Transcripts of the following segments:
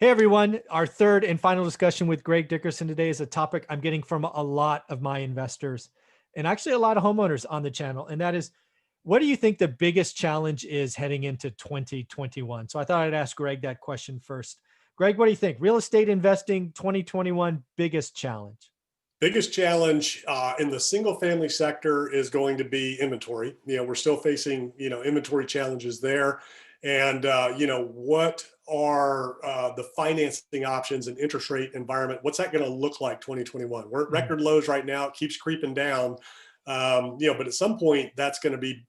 Hey everyone, our third and final discussion with Greg Dickerson today is a topic I'm getting from a lot of my investors and actually a lot of homeowners on the channel. And that is, what do you think the biggest challenge is heading into 2021? So I thought I'd ask Greg that question first. Greg, what do you think? Real estate investing 2021 biggest challenge? Biggest challenge in the single family sector is going to be inventory. We're still facing, inventory challenges there. And, what are the financing options and interest rate environment? What's that going to look like 2021? We're at Mhm. record lows right now. It keeps creeping down. But at some point that's going to be,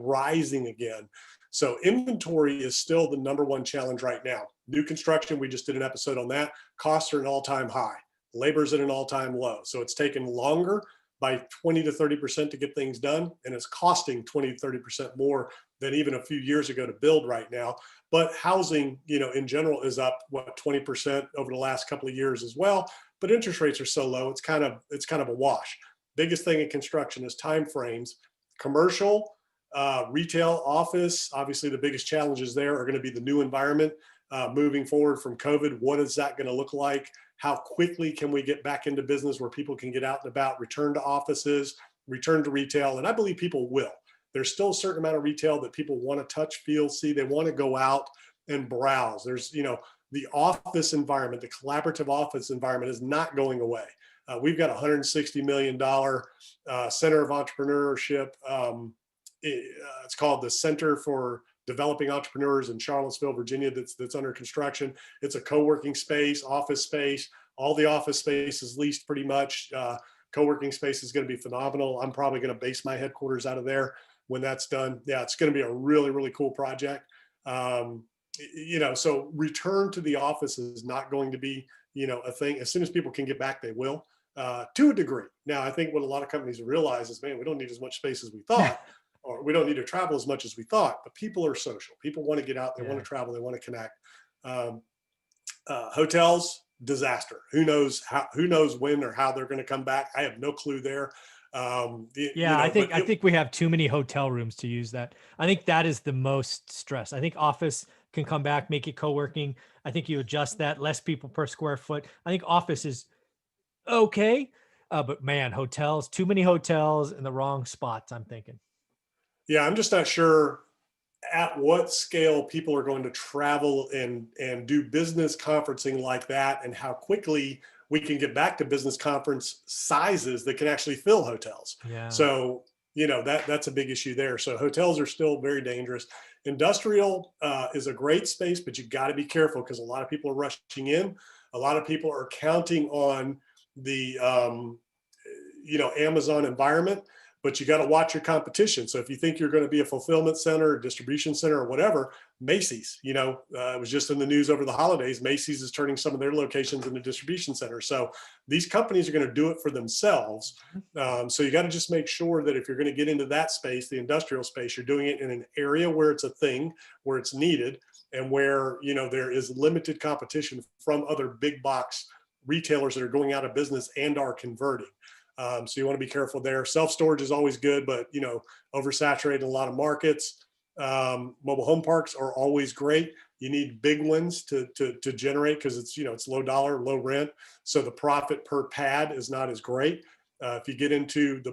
rising again. So inventory is still the number one challenge right now. New construction, we just did an episode on that. Costs are an all-time high. Labor's at an all-time low. So it's taken longer by 20 to 30% to get things done. And it's costing 20 to 30% more than even a few years ago to build right now. But housing, in general is up, 20% over the last couple of years as well. But interest rates are so low, it's kind of a wash. Biggest thing in construction is time frames. Commercial, retail, office, obviously the biggest challenges there are going to be the new environment moving forward from COVID. What is that going to look like? How quickly can we get back into business where people can get out and about, return to offices, return to retail? And I believe people will. There's still a certain amount of retail that people want to touch, feel, see. They want to go out and browse. There's, the office environment, the collaborative office environment is not going away. We've got a $160 million Center of Entrepreneurship. It's called the Center for Developing Entrepreneurs in Charlottesville, Virginia, that's under construction. It's a co-working space, office space. All the office space is leased pretty much. Co-working space is going to be phenomenal. I'm probably going to base my headquarters out of there when that's done. Yeah, it's going to be a really, really cool project. So return to the office is not going to be, a thing. As soon as people can get back, they will, to a degree. Now, I think what a lot of companies realize is, man, we don't need as much space as we thought, or we don't need to travel as much as we thought. But people are social. People want to get out. They want Yeah. to travel. They want to connect. Um, Hotels, disaster. Who knows how? Who knows when or how they're going to come back? I have no clue there. Yeah, I But think I think we have too many hotel rooms to use that. I think that is the most stress. I think office can come back, make it co-working. I think you adjust that, less people per square foot. I think office is okay, but man, hotels, too many hotels in the wrong spots, I'm thinking. yeah, I'm just not sure at what scale people are going to travel and do business conferencing like that, and how quickly we can get back to business conference sizes that can actually fill hotels. Yeah. So that's a big issue there. So hotels are still very dangerous. Industrial is a great space, but you got to be careful because a lot of people are rushing in. A lot of people are counting on the Amazon environment, but you got to watch your competition. So if you think you're going to be a fulfillment center, a distribution center, or whatever, Macy's, it was just in the news over the holidays. Macy's is turning some of their locations into distribution centers. So these companies are going to do it for themselves. So you got to just make sure that if you're going to get into that space, the industrial space, you're doing it in an area where it's a thing, where it's needed, and where there is limited competition from other big box retailers that are going out of business and are converting. So you want to be careful there. Self-storage is always good, but oversaturated in a lot of markets. Mobile home parks are always great. You need big ones to generate, because it's low dollar, low rent, so the profit per pad is not as great. If you get into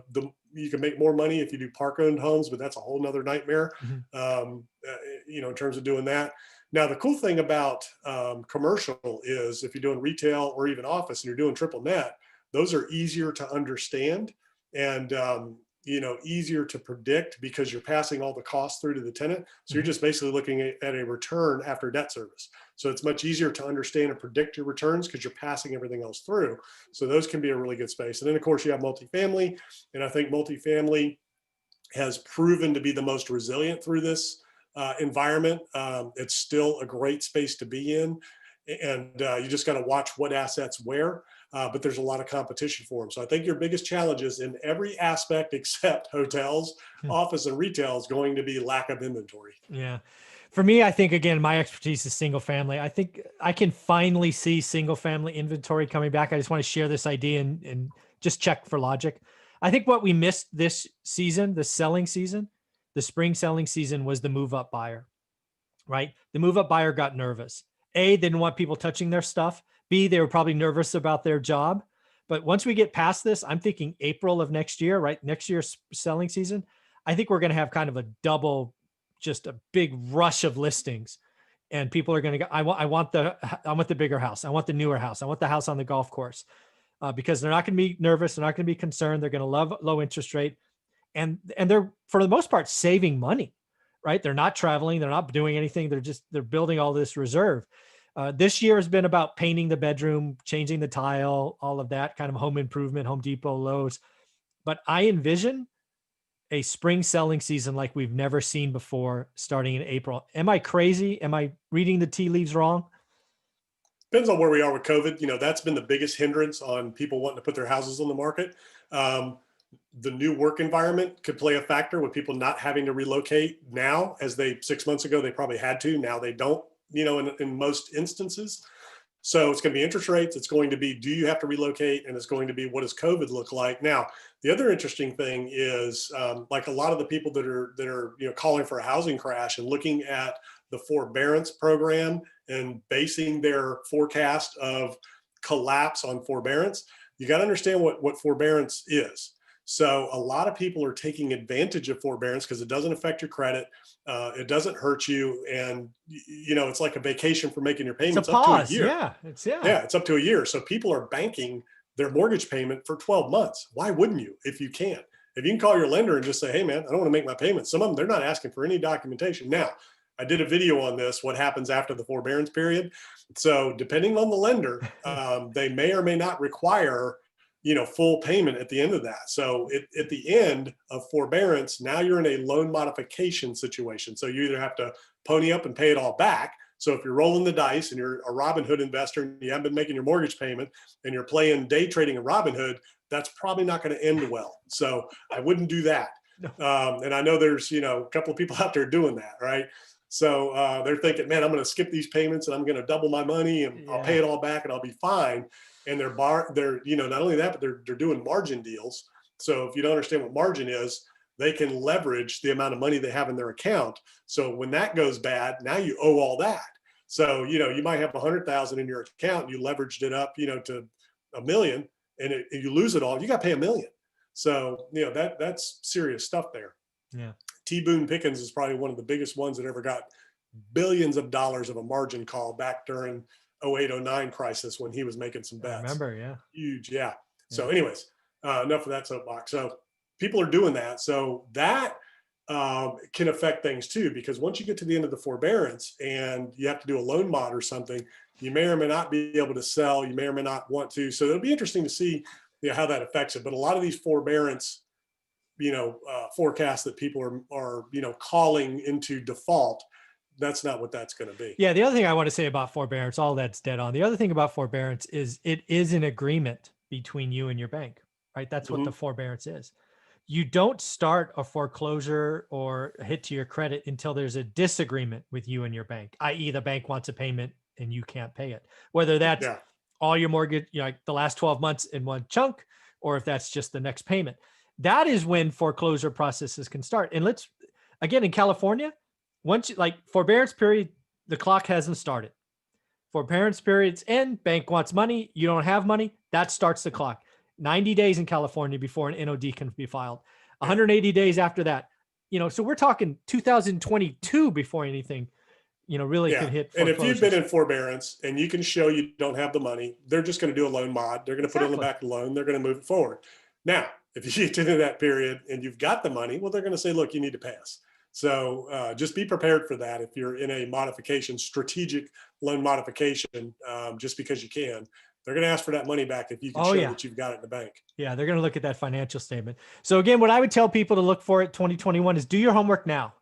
you can make more money if you do park-owned homes, but that's a whole nother nightmare. Mhm. In terms of doing that. Now, the cool thing about commercial is if you're doing retail or even office and you're doing triple net, those are easier to understand and easier to predict, because you're passing all the costs through to the tenant. So you're Mhm. just basically looking at a return after debt service. So it's much easier to understand and predict your returns because you're passing everything else through. So those can be a really good space. And then of course you have multifamily, and I think multifamily has proven to be the most resilient through this environment. It's still a great space to be in, and you just got to watch what assets where. But there's a lot of competition for them. So I think your biggest challenges in every aspect except hotels, Mhm. office, and retail is going to be lack of inventory. Yeah. For me, I think again, my expertise is single family. I think I can finally see single family inventory coming back. I just want to share this idea and just check for logic. I think what we missed this season, the selling season, the spring selling season, was the move up buyer, right? The move up buyer got nervous A, they didn't want people touching their stuff. B, they were probably nervous about their job. But once we get past this, I'm thinking April of next year, right? Next year's selling season, I think we're going to have kind of a double, just a big rush of listings. And people are going to go, I want the bigger house. I want the newer house. I want the house on the golf course, because they're not going to be nervous. They're not going to be concerned. They're going to love low interest rate. And they're, for the most part, saving money, right? They're not traveling. They're not doing anything. They're building all this reserve. This year has been about painting the bedroom, changing the tile, all of that kind of home improvement, Home Depot, Lowe's. But I envision a spring selling season like we've never seen before, starting in April. Am I crazy? Am I reading the tea leaves wrong? Depends on where we are with COVID. That's been the biggest hindrance on people wanting to put their houses on the market. The new work environment could play a factor with people not having to relocate now, as 6 months ago, they probably had to. Now they don't, in most instances. So it's going to be interest rates. It's going to be, do you have to relocate? And it's going to be, what does COVID look like? Now, the other interesting thing is, like a lot of the people that are calling for a housing crash and looking at the forbearance program and basing their forecast of collapse on forbearance, you got to understand what forbearance is. So a lot of people are taking advantage of forbearance because it doesn't affect your credit. It doesn't hurt you. And, it's like a vacation for making your payments It's a up to a pause. year. Yeah. Yeah, it's up to a year. So people are banking their mortgage payment for 12 months. Why wouldn't you if you can? If you can call your lender and just say, hey, man, I don't want to make my payments. Some of them, they're not asking for any documentation. Now, I did a video on this, what happens after the forbearance period. So depending on the lender, they may or may not require full payment at the end of that. So at the end of forbearance, now you're in a loan modification situation. So you either have to pony up and pay it all back. So if you're rolling the dice and you're a Robinhood investor and you haven't been making your mortgage payment and you're playing day trading in Robinhood, that's probably not going to end well. So I wouldn't do that. And I know there's, a couple of people out there doing that, right? So they're thinking, man, I'm going to skip these payments and I'm going to double my money and I'll pay it all back and I'll be fine. And they're not only that, but they're doing margin deals. So if you don't understand what margin is, they can leverage the amount of money they have in their account. So when that goes bad, now you owe all that. So, you might have 100,000 in your account, you leveraged it up, to $1 million, and you lose it all, you got to pay $1 million. So, that's serious stuff there. Yeah. T. Boone Pickens is probably one of the biggest ones that ever got billions of dollars of a margin call back during 08-09 crisis when he was making some bets. I remember, yeah. Huge, yeah. So anyways, enough of that soapbox. So people are doing that. So that can affect things too, because once you get to the end of the forbearance and you have to do a loan mod or something, you may or may not be able to sell. You may or may not want to. So it'll be interesting to see how that affects it. But a lot of these forbearance, forecasts that people are calling into default, that's not what that's going to be. Yeah. The other thing I want to say about forbearance, all that's dead on. The other thing about forbearance is it is an agreement between you and your bank, right? That's what the forbearance is. You don't start a foreclosure or a hit to your credit until there's a disagreement with you and your bank, i.e. the bank wants a payment and you can't pay it. Whether that's all your mortgage, like the last 12 months in one chunk, or if that's just the next payment. That is when foreclosure processes can start. And again, in California, once forbearance period, the clock hasn't started. Forbearance periods end, bank wants money, you don't have money, that starts the clock. 90 days in California before an NOD can be filed. 180 days after that. So we're talking 2022 before anything, really could hit. And if you've been in forbearance and you can show you don't have the money, they're just going to do a loan mod. They're going to put it on the back of the loan. They're going to move it forward. Now, if you get to that period and you've got the money, well, they're going to say, look, you need to pay us. So just be prepared for that. If you're in a modification, strategic loan modification, just because you can, they're going to ask for that money back if you can show that you've got it in the bank. Yeah, they're going to look at that financial statement. So again, what I would tell people to look for at 2021 is do your homework now.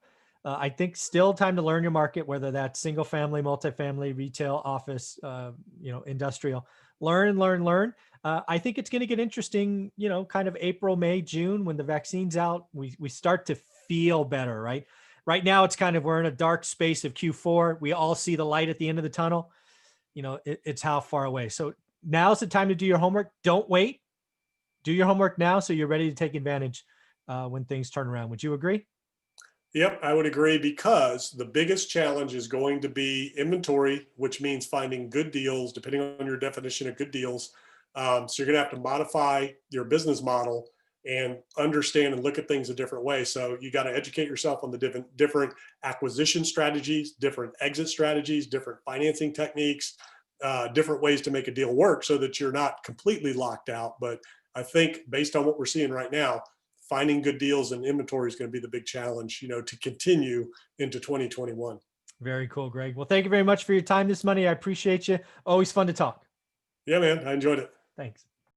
I think still time to learn your market, whether that's single family, multifamily, retail, office, industrial. Learn. I think it's going to get interesting, kind of April, May, June, when the vaccine's out, we start to feel better, right? Right now, it's kind of, we're in a dark space of Q4. We all see the light at the end of the tunnel. It's how far away. So now's the time to do your homework. Don't wait. Do your homework now so you're ready to take advantage when things turn around. Would you agree? Yep, I would agree because the biggest challenge is going to be inventory, which means finding good deals, depending on your definition of good deals. So you're going to have to modify your business model and understand and look at things a different way. So you got to educate yourself on the different acquisition strategies, different exit strategies, different financing techniques, different ways to make a deal work, so that you're not completely locked out. But I think based on what we're seeing right now, finding good deals and inventory is going to be the big challenge, to continue into 2021. Very cool, Greg. Well, thank you very much for your time this Monday. I appreciate you. Always fun to talk. Yeah, man, I enjoyed it. Thanks.